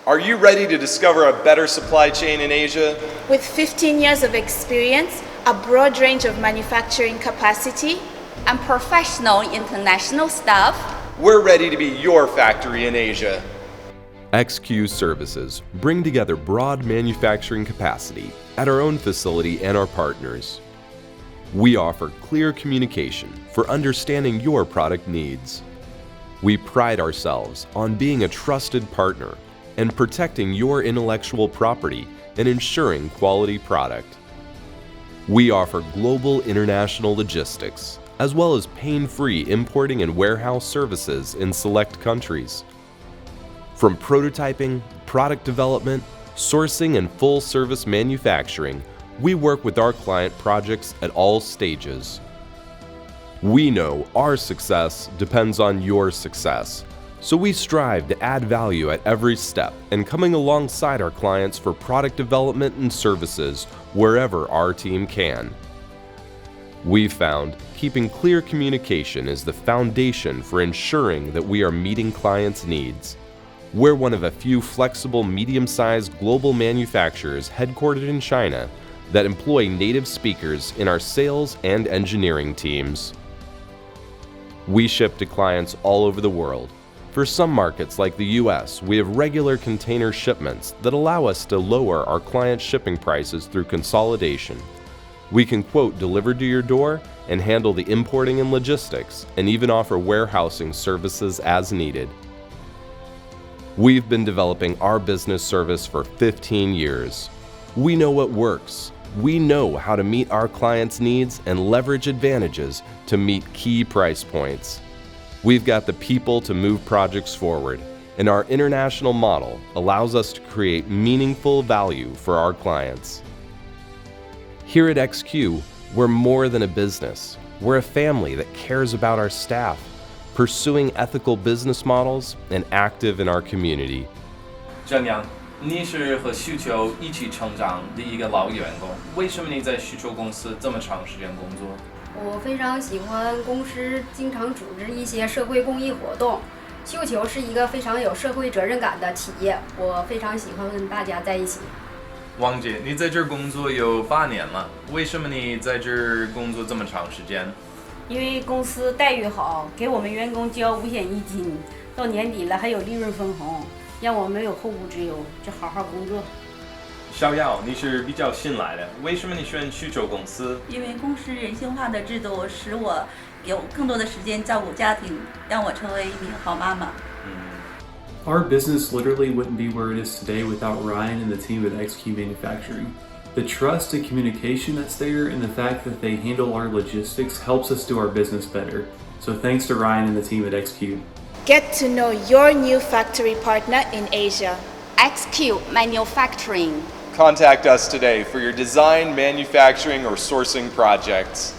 Are you ready to discover a better supply chain in Asia? With 15 years of experience, a broad range of manufacturing capacity, and professional international staff, we're ready to be your factory in Asia. XQ Services bring together broad manufacturing capacity at our own facility and our partners. We offer clear communication for understanding your product needs. We pride ourselves on being a trusted partner and protecting your intellectual property and ensuring quality product. We offer global international logistics, as well as pain-free importing and warehouse services in select countries. From prototyping, product development, sourcing, and full-service manufacturing, we work with our client projects at all stages. We know our success depends on your success, so we strive to add value at every step and coming alongside our clients for product development and services wherever our team can. We've found keeping clear communication is the foundation for ensuring that we are meeting clients' needs. We're one of a few flexible, medium-sized global manufacturers headquartered in China that employ native speakers in our sales and engineering teams. We ship to clients all over the world. For some markets like the US, we have regular container shipments that allow us to lower our clients' shipping prices through consolidation. We can quote delivered to your door and handle the importing and logistics, and even offer warehousing services as needed. We've been developing our business service for 15 years. We know what works. We know how to meet our clients' needs and leverage advantages to meet key price points. We've got the people to move projects forward, and our international model allows us to create meaningful value for our clients. Here at XQ, we're more than a business. We're a family that cares about our staff, pursuing ethical business models, and active in our community. 郑阳，你是和需求一起成长的一个老员工，为什么你在需求公司这么长时间工作？我非常喜欢公司经常组织一些社会公益活动。绣球是一个非常有社会责任感的企业，我非常喜欢跟大家在一起。王姐，你在这儿工作有8年了，为什么你在这儿工作这么长时间？因为公司待遇好，给我们员工交五险一金，到年底了还有利润分红，让我们有后顾之忧，就好好工作。小耀，你是比较新来的，为什么你选需求公司？因为公司人性化的制度使我有更多的时间照顾家庭，让我成为一名好妈妈。Our business literally wouldn't be where it is today without Ryan and the team at XQ Manufacturing. The trust and communication that's there and the fact that they handle our logistics helps us do our business better. So thanks to Ryan and the team at XQ. Get to know your new factory partner in Asia. XQ Manufacturing. Contact us today for your design, manufacturing, or sourcing projects.